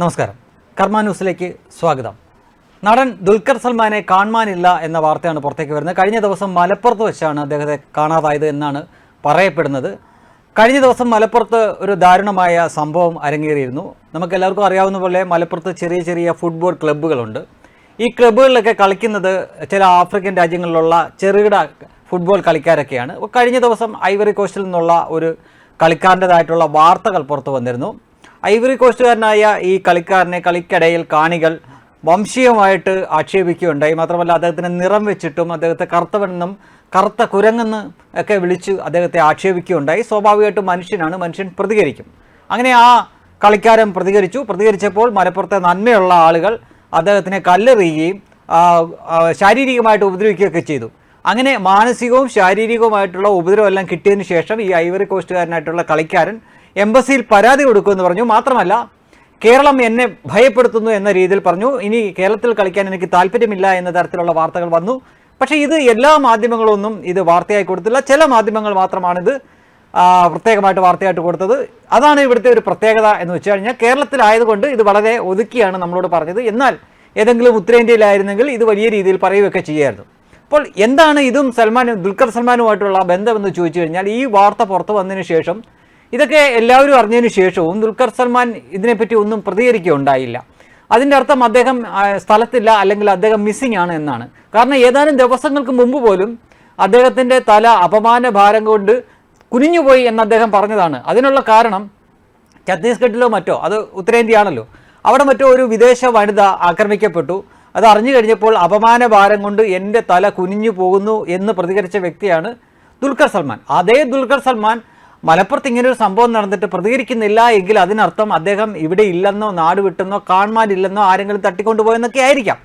നമസ്കാരം. കർമ്മ ന്യൂസിലേക്ക് സ്വാഗതം. നടൻ ദുൽഖർ സൽമാനെ കാണാനില്ല എന്ന വാർത്തയാണ് പുറത്തേക്ക് വരുന്നത്. കഴിഞ്ഞ ദിവസം മലപ്പുറത്ത് വെച്ചാണ് അദ്ദേഹത്തെ കാണാതായത് എന്നാണ് പറയപ്പെടുന്നത്. കഴിഞ്ഞ ദിവസം മലപ്പുറത്ത് ഒരു ദാരുണമായ സംഭവം അരങ്ങേറിയിരുന്നു. നമുക്കെല്ലാവർക്കും അറിയാവുന്ന പോലെ മലപ്പുറത്ത് ചെറിയ ചെറിയ ഫുട്ബോൾ ക്ലബ്ബുകളുണ്ട്. ഈ ക്ലബ്ബുകളിലൊക്കെ കളിക്കുന്നത് ചില ആഫ്രിക്കൻ രാജ്യങ്ങളിലുള്ള ചെറുകിട ഫുട്ബോൾ കളിക്കാരൊക്കെയാണ്. കഴിഞ്ഞ ദിവസം ഐവറി കോസ്റ്റിൽ നിന്നുള്ള ഒരു കളിക്കാരൻ്റെതായിട്ടുള്ള വാർത്തകൾ പുറത്തു വന്നിരുന്നു. ഐവറി കോസ്റ്റുകാരനായ ഈ കളിക്കാരനെ കളിക്കിടയിൽ കാണികൾ വംശീയമായിട്ട് ആക്ഷേപിക്കുകയുണ്ടായി. മാത്രമല്ല അദ്ദേഹത്തിന് നിറം വെച്ചിട്ടും അദ്ദേഹത്തെ കറുത്തവനെന്നും കറുത്ത കുരങ്ങെന്ന് ഒക്കെ വിളിച്ച് അദ്ദേഹത്തെ ആക്ഷേപിക്കുകയുണ്ടായി. സ്വാഭാവികമായിട്ടും മനുഷ്യൻ പ്രതികരിക്കും. അങ്ങനെ ആ കളിക്കാരൻ പ്രതികരിച്ചപ്പോൾ മലപ്പുറത്തെ നന്മയുള്ള ആളുകൾ അദ്ദേഹത്തിനെ കല്ലെറിയുകയും ശാരീരികമായിട്ട് ഉപദ്രവിക്കുകയൊക്കെ ചെയ്തു. അങ്ങനെ മാനസികവും ശാരീരികവുമായിട്ടുള്ള ഉപദ്രവമെല്ലാം കിട്ടിയതിന് ശേഷം ഈ ഐവറി കോസ്റ്റുകാരനായിട്ടുള്ള കളിക്കാരൻ എംബസിയിൽ പരാതി കൊടുക്കുമെന്ന് പറഞ്ഞു. മാത്രമല്ല കേരളം എന്നെ ഭയപ്പെടുത്തുന്നു എന്ന രീതിയിൽ പറഞ്ഞു. ഇനി കേരളത്തിൽ കളിക്കാൻ എനിക്ക് താല്പര്യമില്ല എന്ന തരത്തിലുള്ള വാർത്തകൾ വന്നു. പക്ഷേ ഇത് എല്ലാ മാധ്യമങ്ങളൊന്നും ഇത് വാർത്തയായി കൊടുത്തില്ല. ചില മാധ്യമങ്ങൾ മാത്രമാണിത് പ്രത്യേകമായിട്ട് വാർത്തയായിട്ട് കൊടുത്തത്. അതാണ് ഇവിടുത്തെ ഒരു പ്രത്യേകത എന്ന് വെച്ച് കഴിഞ്ഞാൽ കേരളത്തിലായതുകൊണ്ട് ഇത് വളരെ ഒതുക്കിയാണ് നമ്മളോട് പറഞ്ഞത്. എന്നാൽ ഏതെങ്കിലും ഉത്തരേന്ത്യയിലായിരുന്നെങ്കിൽ ഇത് വലിയ രീതിയിൽ പറയുകയൊക്കെ ചെയ്യായിരുന്നു. അപ്പോൾ എന്താണ് ഇതും ദുൽഖർ സൽമാനുമായിട്ടുള്ള ബന്ധമെന്ന് ചോദിച്ചു കഴിഞ്ഞാൽ ഈ വാർത്ത പുറത്തു വന്നതിന് ശേഷം ഇതൊക്കെ എല്ലാവരും അറിഞ്ഞതിന് ശേഷവും ദുൽഖർ സൽമാൻ ഇതിനെപ്പറ്റി ഒന്നും പ്രതികരിക്കുകയുണ്ടായില്ല. അതിൻ്റെ അർത്ഥം അദ്ദേഹം സ്ഥലത്തില്ല, അല്ലെങ്കിൽ അദ്ദേഹം മിസ്സിംഗ് ആണ് എന്നാണ്. കാരണം ഏതാനും ദിവസങ്ങൾക്ക് മുമ്പ് പോലും അദ്ദേഹത്തിൻ്റെ തല അപമാന ഭാരം കൊണ്ട് കുനിഞ്ഞുപോയി എന്ന് അദ്ദേഹം പറഞ്ഞതാണ്. അതിനുള്ള കാരണം ഛത്തീസ്ഗഡിലോ മറ്റോ, അത് ഉത്തരേന്ത്യയാണല്ലോ, അവിടെ മറ്റോ ഒരു വിദേശ വനിത ആക്രമിക്കപ്പെട്ടു. അത് അറിഞ്ഞു കഴിഞ്ഞപ്പോൾ അപമാന ഭാരം കൊണ്ട് എൻ്റെ തല കുനിഞ്ഞു പോകുന്നു എന്ന് പ്രതികരിച്ച വ്യക്തിയാണ് ദുൽഖർ സൽമാൻ. അതേ ദുൽഖർ സൽമാൻ മലപ്പുറത്ത് ഇങ്ങനൊരു സംഭവം നടന്നിട്ട് പ്രതികരിക്കുന്നില്ല എങ്കിൽ അതിനർത്ഥം അദ്ദേഹം ഇവിടെ ഇല്ലെന്നോ, നാട് വിട്ടെന്നോ, കാണാനില്ലെന്നോ, ആരെങ്കിലും തട്ടിക്കൊണ്ടുപോയെന്നൊക്കെ ആയിരിക്കാം.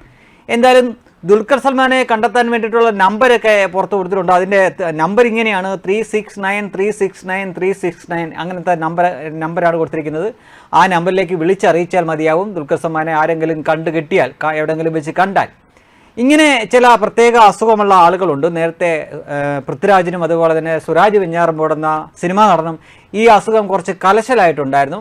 എന്തായാലും ദുൽഖർ സൽമാനെ കണ്ടെത്താൻ വേണ്ടിയിട്ടുള്ള നമ്പരൊക്കെ പുറത്ത് കൊടുത്തിട്ടുണ്ട്. അതിൻ്റെ നമ്പർ ഇങ്ങനെയാണ് 369369369369 അങ്ങനത്തെ നമ്പറാണ് കൊടുത്തിരിക്കുന്നത്. ആ നമ്പറിലേക്ക് വിളിച്ചറിയിച്ചാൽ മതിയാവും. ദുൽഖർ സൽമാനെ ആരെങ്കിലും കിട്ടിയാൽ, എവിടെയെങ്കിലും വെച്ച് കണ്ടാൽ. ഇങ്ങനെ ചില പ്രത്യേക അസുഖമുള്ള ആളുകളുണ്ട്. നേരത്തെ പൃഥ്വിരാജിനും അതുപോലെ തന്നെ സുരാജ് വെഞ്ഞാറമ്മൂട് എന്ന സിനിമാ നടനും ഈ അസുഖം കുറച്ച് കലശലായിട്ടുണ്ടായിരുന്നു.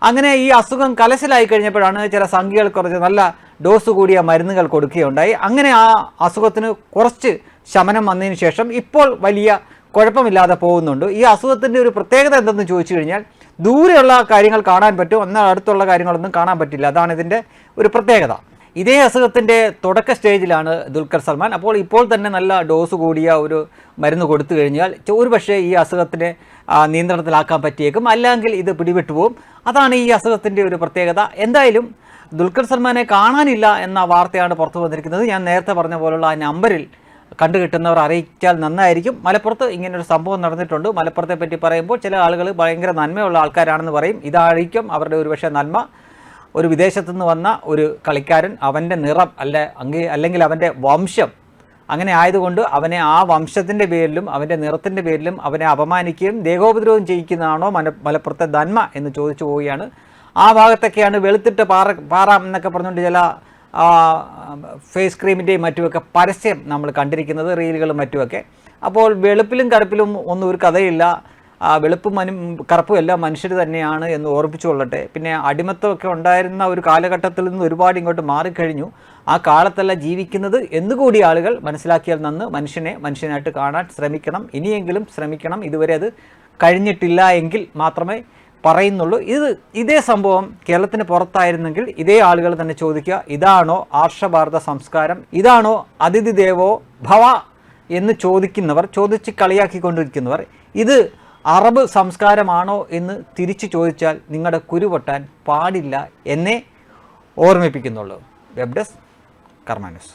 അങ്ങനെ ഈ അസുഖം കലശലായി കഴിഞ്ഞപ്പോഴാണ് ചില സംഖ്യകൾ കുറച്ച് നല്ല ഡോസ് കൂടിയ മരുന്നുകൾ കൊടുക്കുകയുണ്ടായി. അങ്ങനെ ആ അസുഖത്തിന് കുറച്ച് ശമനം വന്നതിന് ശേഷം ഇപ്പോൾ വലിയ കുഴപ്പമില്ലാതെ പോകുന്നുണ്ട്. ഈ അസുഖത്തിൻ്റെ ഒരു പ്രത്യേകത എന്തെന്ന് ചോദിച്ചു കഴിഞ്ഞാൽ ദൂരെയുള്ള കാര്യങ്ങൾ കാണാൻ പറ്റും, എന്നാൽ അടുത്തുള്ള കാര്യങ്ങളൊന്നും കാണാൻ പറ്റില്ല. അതാണ് ഇതിൻ്റെ ഒരു പ്രത്യേകത. ഇതേ അസുഖത്തിൻ്റെ തുടക്ക സ്റ്റേജിലാണ് ദുൽഖർ സൽമാൻ. അപ്പോൾ ഇപ്പോൾ തന്നെ നല്ല ഡോസ് കൂടിയ ഒരു മരുന്ന് കൊടുത്തു കഴിഞ്ഞാൽ ഒരുപക്ഷെ ഈ അസുഖത്തിനെ നിയന്ത്രണത്തിലാക്കാൻ പറ്റിയേക്കും, അല്ലെങ്കിൽ ഇത് പിടിവിട്ടു പോകും. അതാണ് ഈ അസുഖത്തിൻ്റെ ഒരു പ്രത്യേകത. എന്തായാലും ദുൽഖർ സൽമാനെ കാണാനില്ല എന്ന വാർത്തയാണ് പുറത്തു വന്നിരിക്കുന്നത്. ഞാൻ നേരത്തെ പറഞ്ഞ പോലുള്ള ആ നമ്പറിൽ കണ്ടുകിട്ടുന്നവർ അറിയിച്ചാൽ നന്നായിരിക്കും. മലപ്പുറത്ത് ഇങ്ങനൊരു സംഭവം നടന്നിട്ടുണ്ട്. മലപ്പുറത്തെ പറ്റി പറയുമ്പോൾ ചില ആളുകൾ ഭയങ്കര നന്മയുള്ള ആൾക്കാരാണെന്ന് പറയും. ഇതായിരിക്കും അവരുടെ ഒരുപക്ഷെ നന്മ. ഒരു വിദേശത്തു നിന്ന് വന്ന ഒരു കളിക്കാരൻ, അവൻ്റെ നിറം അല്ലെങ്കിൽ അവൻ്റെ വംശം അങ്ങനെ ആയതുകൊണ്ട് അവനെ ആ വംശത്തിൻ്റെ പേരിലും അവൻ്റെ നിറത്തിൻ്റെ പേരിലും അവനെ അപമാനിക്കുകയും ദേഹോപദ്രവം ചെയ്യിക്കുന്നതാണോ മലപ്പുറത്തെ നന്മ എന്ന് ചോദിച്ചു പോവുകയാണ്. ആ ഭാഗത്തൊക്കെയാണ് വെളുത്തിട്ട് പാറാം എന്നൊക്കെ പറഞ്ഞുകൊണ്ട് ചില ഫേസ് ക്രീമിൻ്റെയും മറ്റുമൊക്കെ പരസ്യം നമ്മൾ കണ്ടിരിക്കുന്നത്, റീലുകളും മറ്റുമൊക്കെ. അപ്പോൾ വെളുപ്പിലും കറുപ്പിലും ഒന്നും ഒരു കഥയില്ല. വെളുപ്പും കറുപ്പും എല്ലാം മനുഷ്യർ തന്നെയാണ് എന്ന് ഓർപ്പിച്ചുകൊള്ളട്ടെ. പിന്നെ അടിമത്തമൊക്കെ ഉണ്ടായിരുന്ന ഒരു കാലഘട്ടത്തിൽ നിന്ന് ഒരുപാട് ഇങ്ങോട്ട് മാറിക്കഴിഞ്ഞു. ആ കാലത്തല്ല ജീവിക്കുന്നത് എന്നുകൂടി ആളുകൾ മനസ്സിലാക്കിയാൽ നന്ന്. മനുഷ്യനായിട്ട് കാണാൻ ശ്രമിക്കണം, ഇനിയെങ്കിലും ശ്രമിക്കണം. ഇതുവരെ അത് കഴിഞ്ഞിട്ടില്ല എങ്കിൽ മാത്രമേ പറയുന്നുള്ളൂ. ഇതേ സംഭവം കേരളത്തിന് പുറത്തായിരുന്നെങ്കിൽ ഇതേ ആളുകൾ തന്നെ ചോദിക്കുക, ഇതാണോ ആർഷഭാരത സംസ്കാരം, ഇതാണോ അതിഥി ദേവോ ഭവ എന്ന് ചോദിച്ച് കളിയാക്കിക്കൊണ്ടിരിക്കുന്നവർ ഇത് അറബ് സംസ്കാരമാണോ എന്ന് തിരിച്ചു ചോദിച്ചാൽ നിങ്ങളുടെ കുരുപൊട്ടാൻ പാടില്ല എന്നേ ഓർമ്മിപ്പിക്കുന്നുള്ളൂ. വെബ് ഡെസ്ക് കർമ്മ ന്യൂസ്.